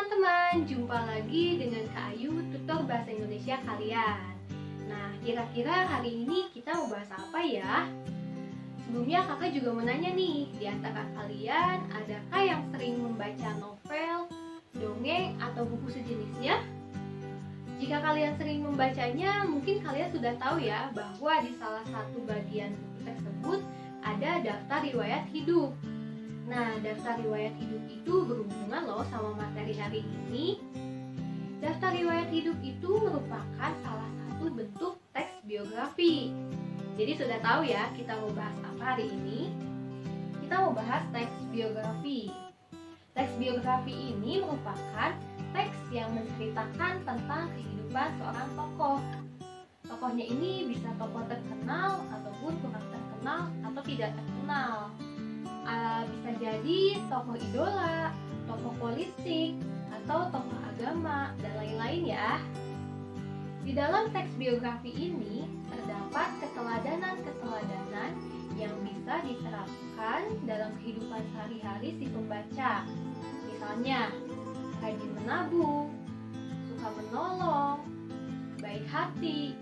teman-teman, jumpa lagi dengan Kak Ayu, tutor bahasa Indonesia kalian. Nah, kira-kira hari ini kita mau bahas apa ya? Sebelumnya kakak juga mau nanya nih, di antara kalian adakah yang sering membaca novel, dongeng, atau buku sejenisnya? Jika kalian sering membacanya, mungkin kalian sudah tahu ya bahwa di salah satu bagian buku tersebut ada daftar riwayat hidup. Nah, daftar riwayat hidup itu berhubungan loh sama materi hari ini. Daftar riwayat hidup itu merupakan salah satu bentuk teks biografi. Jadi sudah tahu ya kita mau bahas apa hari ini? Kita mau bahas teks biografi. Teks biografi ini merupakan teks yang menceritakan tentang kehidupan seorang tokoh. Tokohnya ini bisa tokoh terkenal ataupun kurang terkenal atau tidak terkenal. Bisa jadi tokoh idola, tokoh politik, atau tokoh agama, dan lain-lain ya. Di dalam teks biografi ini terdapat keteladanan-keteladanan yang bisa diterapkan dalam kehidupan sehari-hari si pembaca. Misalnya, rajin menabung, suka menolong, baik hati,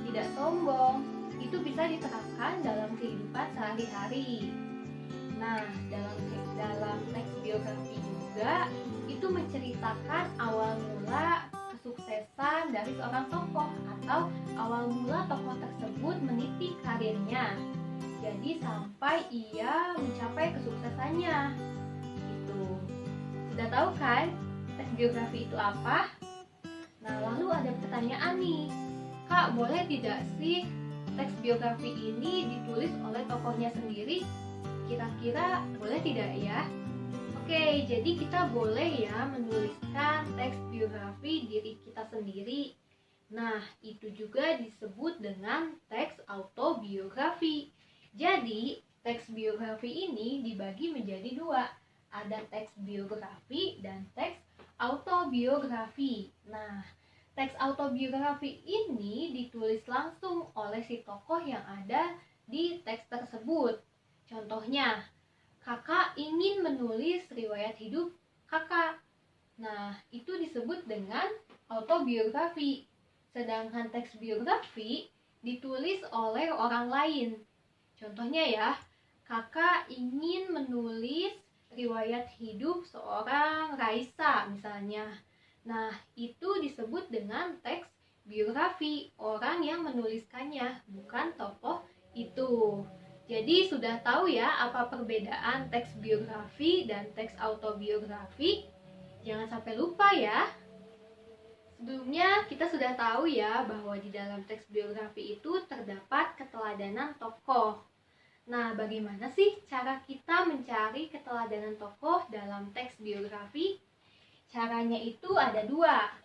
tidak sombong, itu bisa diterapkan dalam kehidupan sehari-hari. Nah, dalam teks biografi juga itu menceritakan awal mula kesuksesan dari seorang tokoh atau awal mula tokoh tersebut meniti karirnya. Jadi sampai ia mencapai kesuksesannya. Itu. Sudah tahu kan teks biografi itu apa? Nah, lalu ada pertanyaan nih. Kak, boleh tidak sih teks biografi ini ditulis oleh tokohnya sendiri? Kira-kira boleh tidak ya? Oke, jadi kita boleh ya menuliskan teks biografi diri kita sendiri. Nah, itu juga disebut dengan teks autobiografi. Jadi, teks biografi ini dibagi menjadi dua. Ada teks biografi dan teks autobiografi. Nah, teks autobiografi ini ditulis langsung oleh si tokoh yang ada di teks tersebut. Contohnya, kakak ingin menulis riwayat hidup kakak. Nah, itu disebut dengan autobiografi. Sedangkan teks biografi ditulis oleh orang lain. Contohnya ya, kakak ingin menulis riwayat hidup seorang Raisa misalnya. Nah, itu disebut dengan teks biografi, orang yang menuliskannya, bukan tokoh itu. Jadi sudah tahu ya apa perbedaan teks biografi dan teks autobiografi? Jangan sampai lupa ya. Sebelumnya kita sudah tahu ya bahwa di dalam teks biografi itu terdapat keteladanan tokoh. Nah, bagaimana sih cara kita mencari keteladanan tokoh dalam teks biografi? Caranya itu ada dua,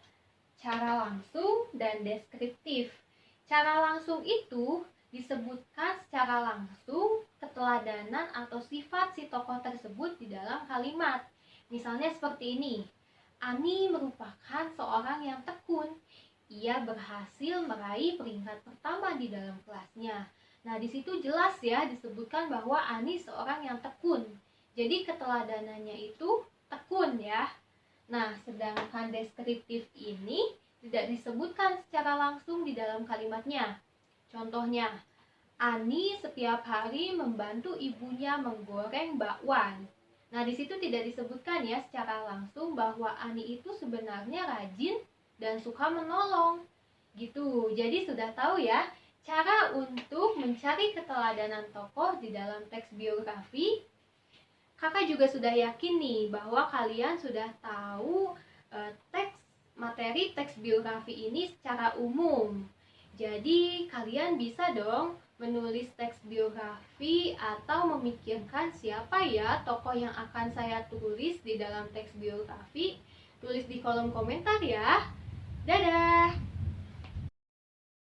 cara langsung dan deskriptif. Cara langsung itu disebutkan secara langsung keteladanan atau sifat si tokoh tersebut di dalam kalimat. Misalnya seperti ini, Ani merupakan seorang yang tekun. Ia berhasil meraih peringkat pertama di dalam kelasnya. Nah, di situ jelas ya disebutkan bahwa Ani seorang yang tekun. Jadi keteladanannya itu tekun ya. Nah, sedangkan deskriptif ini tidak disebutkan secara langsung di dalam kalimatnya. Contohnya, Ani setiap hari membantu ibunya menggoreng bakwan. Nah, di situ tidak disebutkan ya secara langsung bahwa Ani itu sebenarnya rajin dan suka menolong. Gitu. Jadi sudah tahu ya cara untuk mencari keteladanan tokoh di dalam teks biografi. Kakak juga sudah yakin nih bahwa kalian sudah tahu materi teks biografi ini secara umum. Jadi kalian bisa dong menulis teks biografi atau memikirkan siapa ya tokoh yang akan saya tulis di dalam teks biografi. Tulis di kolom komentar ya. Dadah!